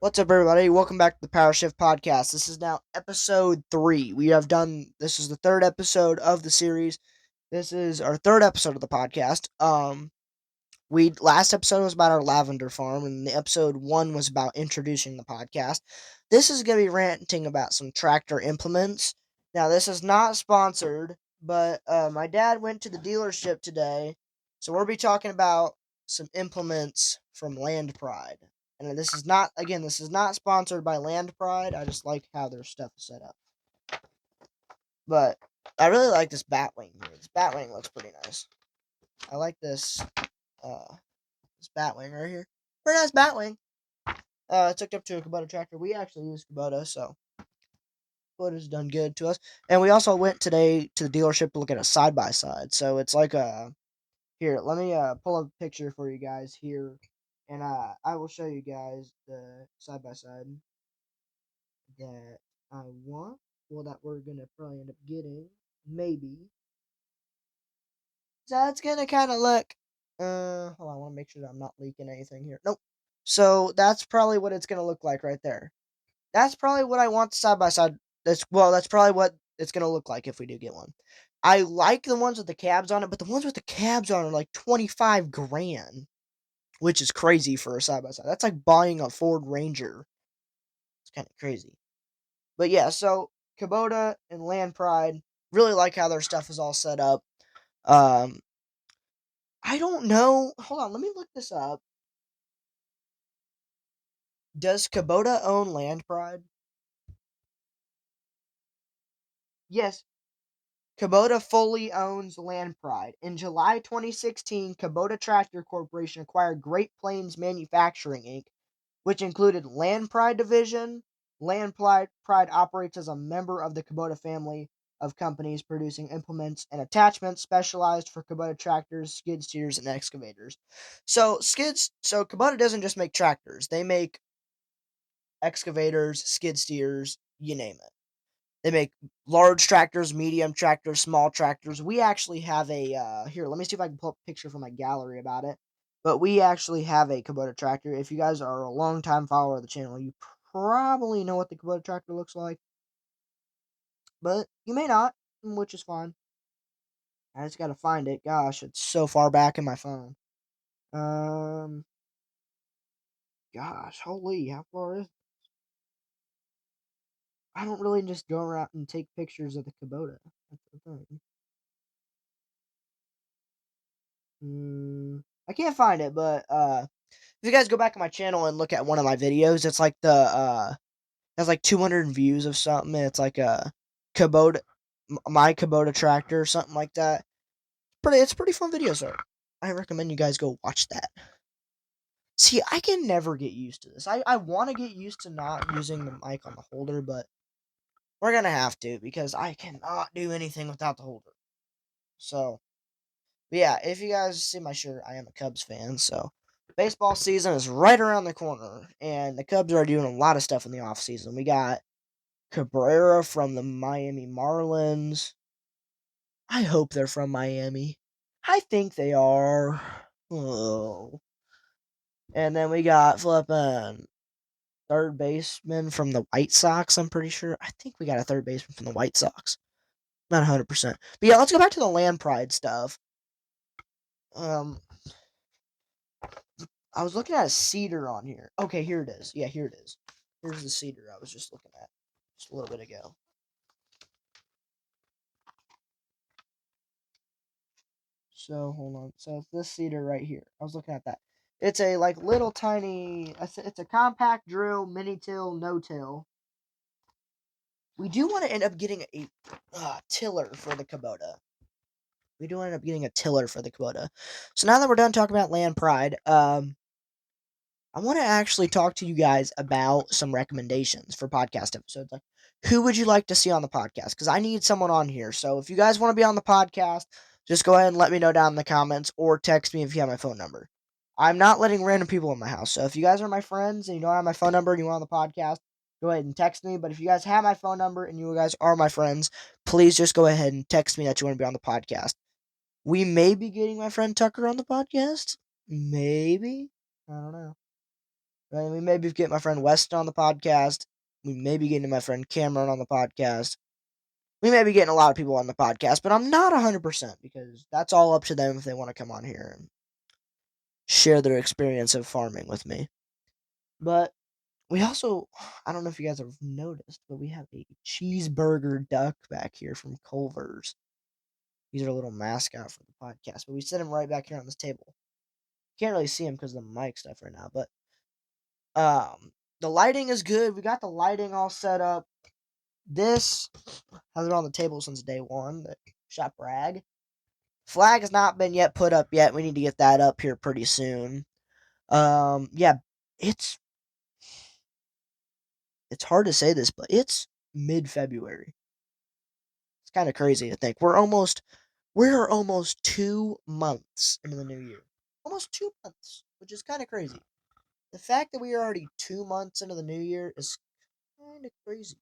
What's up, everybody? Welcome back to the Power Shift Podcast. This is now episode 3. This is the third episode of the series. This is our third episode of the podcast. Last episode was about our lavender farm, and the episode 1 was about introducing the podcast. This is going to be ranting about some tractor implements. Now, this is not sponsored, but my dad went to the dealership today, so we'll be talking about some implements from Land Pride. And this is not sponsored by Land Pride. I just like how their stuff is set up. But I really like this Batwing here. This Batwing looks pretty nice. I like this Batwing right here. Pretty nice Batwing. It's hooked up to a Kubota tractor. We actually use Kubota, so Kubota's done good to us. And we also went today to the dealership to look at a side by side. So it's like here. Let me pull up a picture for you guys here, and I will show you guys the side by side that I want. Well, that we're gonna probably end up getting, maybe. So it's gonna kind of look. Hold on, I want to make sure that I'm not leaking anything here. Nope. So that's probably what it's gonna look like right there. That's probably what I want side by side. That's probably what it's gonna look like if we do get one. I like the ones with the cabs on it, but the ones with the cabs on are like 25 grand, which is crazy for a side by side. That's like buying a Ford Ranger. It's kind of crazy. But yeah, so Kubota and Land Pride really like how their stuff is all set up. Um, I don't know. Hold on, let me look this up. Does Kubota own Land Pride? Yes, Kubota fully owns Land Pride. In July 2016, Kubota Tractor Corporation acquired Great Plains Manufacturing Inc., which included Land Pride Division. Land Pride operates as a member of the Kubota family of companies producing implements and attachments specialized for Kubota tractors, skid steers, and excavators. So Kubota doesn't just make tractors; they make excavators, skid steers, you name it. They make large tractors, medium tractors, small tractors. We actually have a here. Let me see if I can pull up a picture from my gallery about it. But we actually have a Kubota tractor. If you guys are a long time follower of the channel, you probably know what the Kubota tractor looks like. But you may not, which is fine. I just gotta find it. Gosh, it's so far back in my phone. Um, gosh, holy, how far is it? I don't really just go around and take pictures of the Kubota. That's the thing. I can't find it, but if you guys go back on my channel and look at one of my videos, it's like it has like 200 views of something. It's like a Kubota, my Kubota tractor, or something like that. It's a pretty fun video, so I recommend you guys go watch that. See, I can never get used to this. I want to get used to not using the mic on the holder, but we're gonna have to because I cannot do anything without the holder. So, but yeah, if you guys see my shirt, I am a Cubs fan, so baseball season is right around the corner, and the Cubs are doing a lot of stuff in the off season. We got Cabrera from the Miami Marlins. I hope they're from Miami. I think they are. Oh. And then we got flipping third baseman from the White Sox, I'm pretty sure. I think we got a third baseman from the White Sox. Not 100%. But yeah, let's go back to the Land Pride stuff. Um, I was looking at a cedar on here. Okay, here it is. Yeah, here it is. Here's the cedar I was just looking at just a little bit ago. So hold on. So it's this cedar right here. I was looking at that. It's a like little tiny. It's a compact drill, mini till, no till. We do want to end up getting a tiller for the Kubota. We do end up getting a tiller for the Kubota. So now that we're done talking about Land Pride, I want to actually talk to you guys about some recommendations for podcast episodes. Like, who would you like to see on the podcast? Because I need someone on here. So if you guys want to be on the podcast, just go ahead and let me know down in the comments or text me if you have my phone number. I'm not letting random people in my house. So if you guys are my friends and you don't have my phone number and you want on the podcast, go ahead and text me. But if you guys have my phone number and you guys are my friends, please just go ahead and text me that you want to be on the podcast. We may be getting my friend Tucker on the podcast. Maybe. I don't know. Right? We maybe get my friend Weston on the podcast. We may be getting my friend Cameron on the podcast. We may be getting a lot of people on the podcast, but I'm not 100% because that's all up to them if they want to come on here and share their experience of farming with me. But we also, I don't know if you guys have noticed, but we have a cheeseburger duck back here from Culver's. He's our little mascot for the podcast, but we set him right back here on this table. Can't really see him because of the mic stuff right now, but the lighting is good. We got the lighting all set up. This has been on the table since day one. The shop rag flag has not been yet put up yet. We need to get that up here pretty soon. Yeah, it's hard to say this, but it's mid-February. It's kind of crazy to think we're almost 2 months into the new year. Almost 2 months, which is kind of crazy. The fact that we are already 2 months into the new year is kind of crazy.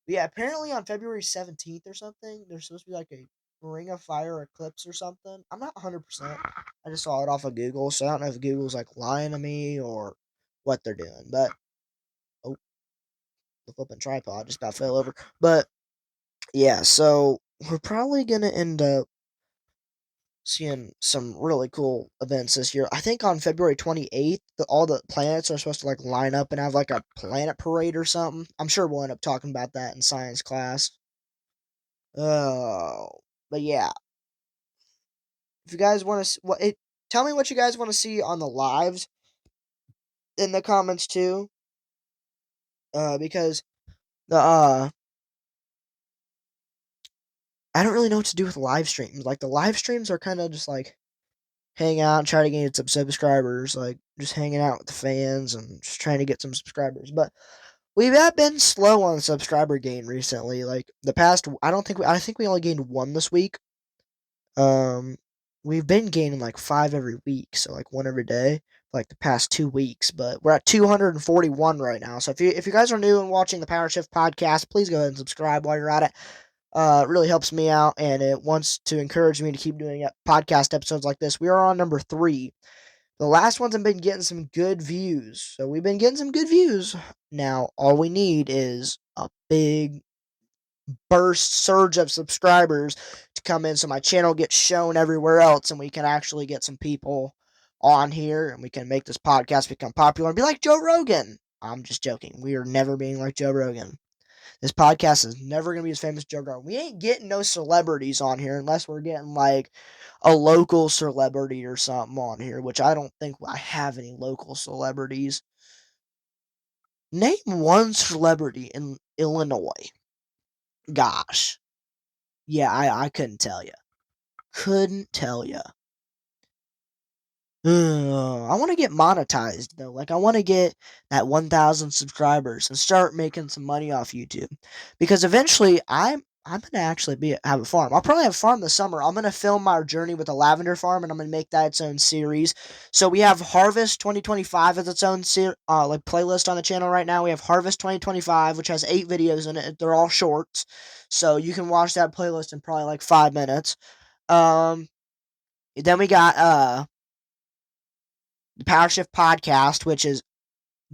But yeah, apparently on February 17th or something, there's supposed to be like a Ring of Fire eclipse or something. I'm not 100%. I just saw it off of Google, so I don't know if Google's like lying to me or what they're doing. But, oh, the flipping tripod just about fell over. But, yeah, so we're probably going to end up seeing some really cool events this year. I think on February 28th, all the planets are supposed to like line up and have like a planet parade or something. I'm sure we'll end up talking about that in science class. Oh, but yeah, if you guys want to, tell me what you guys want to see on the lives in the comments too. Because the I don't really know what to do with live streams. Like the live streams are kind of just like hang out and try to get some subscribers, like just hanging out with the fans and just trying to get some subscribers. But we've been slow on subscriber gain recently. Like the past, I think we only gained one this week. Um, we've been gaining like 5 every week, so like one every day, for like the past 2 weeks. But we're at 241 right now. So if you guys are new and watching the Power Shift podcast, please go ahead and subscribe while you're at it. It really helps me out, and it wants to encourage me to keep doing podcast episodes like this. We are on number 3. The last ones have been getting some good views, so we've been getting some good views. Now all we need is a big burst surge of subscribers to come in so my channel gets shown everywhere else and we can actually get some people on here and we can make this podcast become popular and be like Joe Rogan. I'm just joking. We are never being like Joe Rogan. This podcast is never going to be as famous as Joe Rogan. We ain't getting no celebrities on here unless we're getting like a local celebrity or something on here, which I don't think I have any local celebrities. Name one celebrity in Illinois. Gosh. Yeah, I couldn't tell you. Couldn't tell you. I want to get monetized though. Like I want to get that 1,000 subscribers and start making some money off YouTube, because eventually I'm gonna actually have a farm. I'll probably have a farm this summer. I'm gonna film our journey with the lavender farm, and I'm gonna make that its own series. So we have Harvest 2025 as its own like playlist on the channel right now. We have Harvest 2025, which has 8 videos in it. They're all shorts, so you can watch that playlist in probably like 5 minutes. Then we got the Power Shift podcast, which is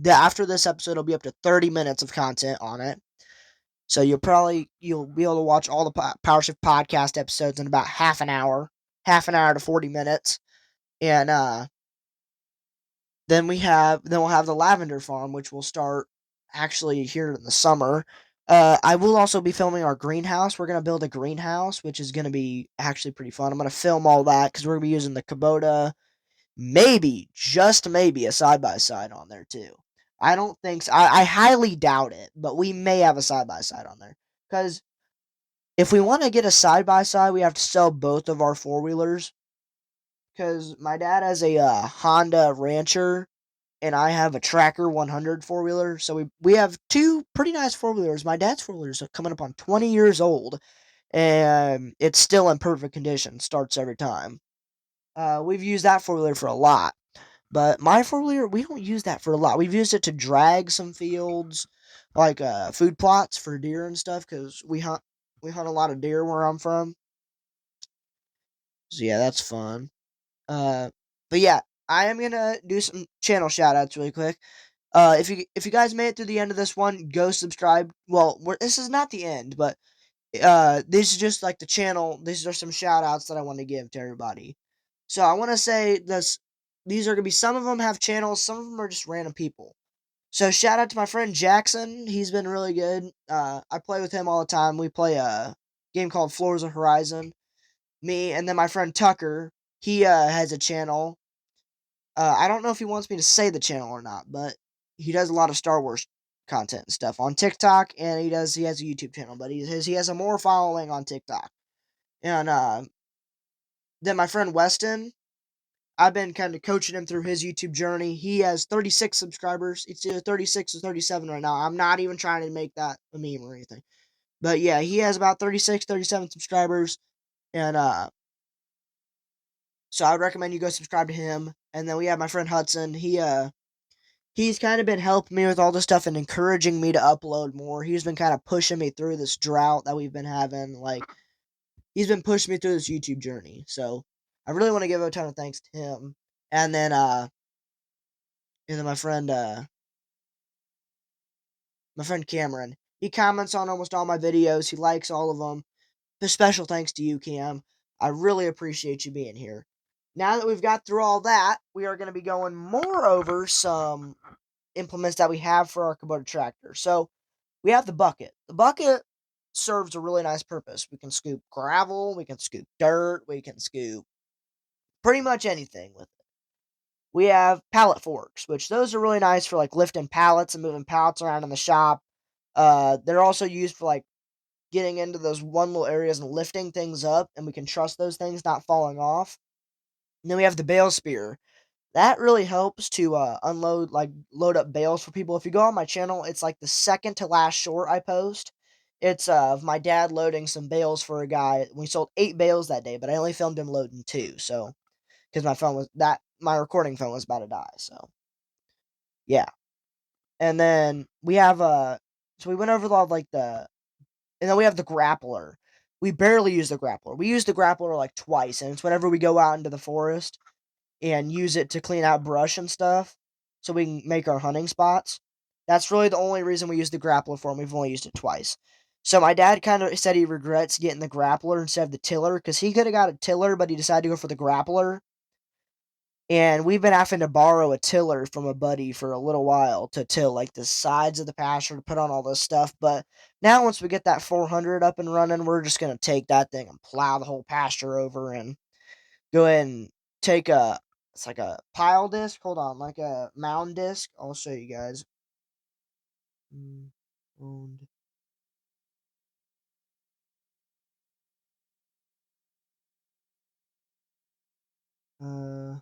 after this episode, it'll be up to 30 minutes of content on it. So you'll be able to watch all the Power Shift podcast episodes in about half an hour to 40 minutes. And then we'll have the Lavender Farm, which will start actually here in the summer. I will also be filming our greenhouse. We're going to build a greenhouse, which is going to be actually pretty fun. I'm going to film all that because we're going to be using the Kubota, maybe, just maybe, a side-by-side on there too. I don't think so. I highly doubt it, but we may have a side-by-side on there. Because if we want to get a side-by-side, we have to sell both of our four-wheelers. Because my dad has a Honda Rancher, and I have a Tracker 100 four-wheeler. So we have 2 pretty nice four-wheelers. My dad's four-wheelers are coming up on 20 years old, and it's still in perfect condition. Starts every time. We've used that four-wheeler for a lot. But my four-wheeler, we don't use that for a lot. We've used it to drag some fields, like food plots for deer and stuff, because we hunt a lot of deer where I'm from. So yeah, that's fun. But yeah, I am gonna do some channel shout outs really quick. If you guys made it through the end of this one, go subscribe. Well, this is not the end, but this is just like the channel. These are some shout outs that I want to give to everybody. So I want to say this. These are gonna be, some of them have channels, some of them are just random people. So shout out to my friend Jackson. He's been really good. I play with him all the time. We play a game called Floors of Horizon. Me and then my friend Tucker. He has a channel. I don't know if he wants me to say the channel or not, but he does a lot of Star Wars content and stuff on TikTok, and he has a YouTube channel, but he has a more following on TikTok. And then my friend Weston, I've been kind of coaching him through his YouTube journey. He has 36 subscribers. It's either 36 or 37 right now. I'm not even trying to make that a meme or anything. But yeah, he has about 36, 37 subscribers. And so I would recommend you go subscribe to him. And then we have my friend Hudson. He's kind of been helping me with all this stuff and encouraging me to upload more. He's been kind of pushing me through this drought that we've been having. Like, he's been pushing me through this YouTube journey. So I really want to give a ton of thanks to him. And then my friend Cameron. He comments on almost all my videos. He likes all of them. A special thanks to you, Cam. I really appreciate you being here. Now that we've got through all that, we are going to be going more over some implements that we have for our Kubota tractor. So we have the bucket. The bucket serves a really nice purpose. We can scoop gravel, we can scoop dirt, we can scoop pretty much anything with it. We have pallet forks, which those are really nice for like lifting pallets and moving pallets around in the shop. They're also used for like getting into those one little areas and lifting things up, and we can trust those things not falling off. And then we have the bale spear. That really helps to unload, like load up bales for people. If you go on my channel, it's like the second to last short I post. It's of my dad loading some bales for a guy. We sold 8 bales that day, but I only filmed him loading 2. So because my recording phone was about to die. So yeah, and then we have so we went over all like and then we have the grappler. We barely use the grappler. We use the grappler like twice, and it's whenever we go out into the forest and use it to clean out brush and stuff so we can make our hunting spots. That's really the only reason we use the grappler for, and we've only used it twice. So my dad kind of said he regrets getting the grappler instead of the tiller, because he could have got a tiller, but he decided to go for the grappler. And we've been having to borrow a tiller from a buddy for a little while to till like the sides of the pasture to put on all this stuff. But now once we get that 400 up and running, we're just gonna take that thing and plow the whole pasture over and go ahead and take it's like a pile disc. Hold on, like a mound disc. I'll show you guys. Mound. Uh,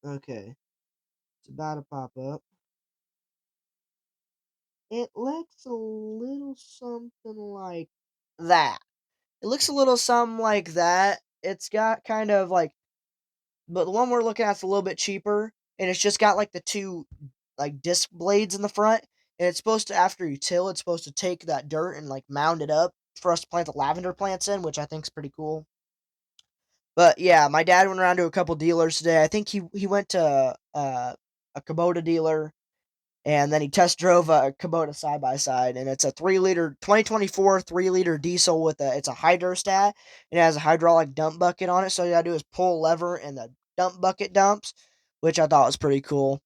okay, it's about to pop up. It looks a little something like that. It looks a little something like that. It's got kind of like, but the one we're looking at's a little bit cheaper, and it's just got like the two like disc blades in the front, and it's supposed to, after you till, it's supposed to take that dirt and like mound it up for us to plant the lavender plants in, which I think is pretty cool. But yeah, my dad went around to a couple dealers today. I think he went to a Kubota dealer, and then he test drove a Kubota side by side, and it's a 3 liter 2024 3 liter diesel with it's a hydrostat. It has a hydraulic dump bucket on it, so all you gotta do is pull a lever and the dump bucket dumps, which I thought was pretty cool.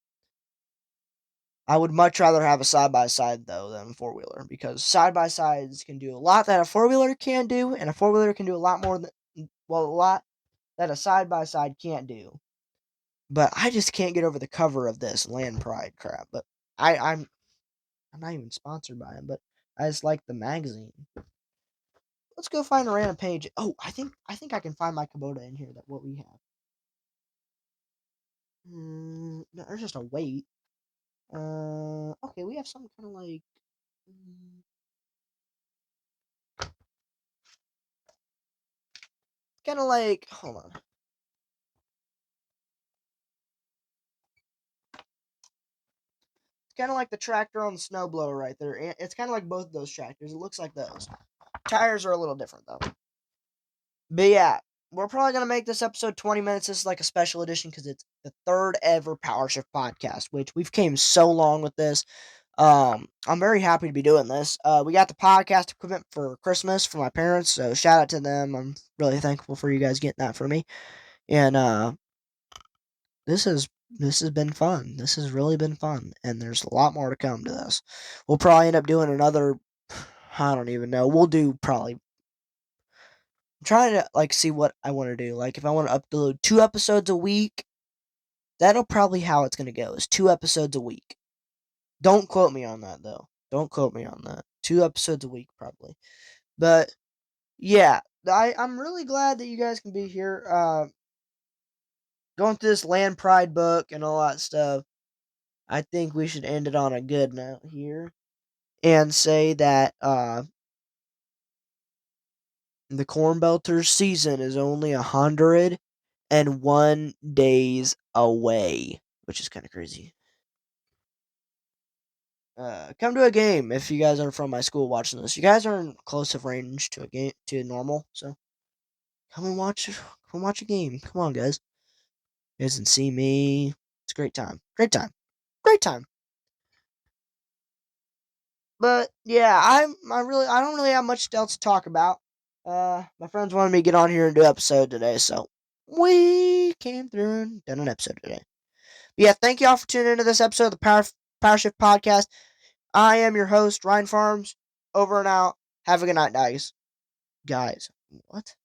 I would much rather have a side by side though than a 4 wheeler, because side by sides can do a lot that a 4 wheeler can do, and a 4 wheeler can do a lot more than, well, a lot that a side by side can't do. But I just can't get over the cover of this Land Pride crap. But I'm not even sponsored by him, but I just like the magazine. Let's go find a random page. Oh, I think I can find my Kubota in here. That what we have. No, there's just a weight. Okay, we have something kind of like. Kind of like. Hold on. It's kind of like the tractor on the snowblower right there. It's kind of like both of those tractors. It looks like those. Tires are a little different though. But yeah, we're probably gonna make this episode 20 minutes. This is like a special edition because it's the third ever Power Shift podcast, which we've came so long with this. I'm very happy to be doing this. We got the podcast equipment for Christmas for my parents, so shout out to them. I'm really thankful for you guys getting that for me. And this has been fun. This has really been fun, and there's a lot more to come to this. We'll probably end up doing another. I don't even know. We'll do probably. I'm trying to like see what I want to do. Like if I want to upload 2 episodes a week, that'll probably how it's gonna go. Is 2 episodes a week. Don't quote me on that though. Don't quote me on that. 2 episodes a week probably. But yeah, I'm really glad that you guys can be here. Going through this Land Pride book and all that stuff. I think we should end it on a good note here and say that the Corn Belters season is only 101 days away, which is kind of crazy. Come to a game if you guys are from my school watching this. You guys are in close of range to a game to normal, so come and watch. Come watch a game. Come on, guys. You guys can see me. It's a great time. Great time. Great time. But yeah, I don't really have much else to talk about. My friends wanted me to get on here and do an episode today, so we came through and done an episode today. But yeah, thank y'all for tuning into this episode of the Power Shift Podcast. I am your host, Ryan Farms. Over and out. Have a good night, guys. Guys, what?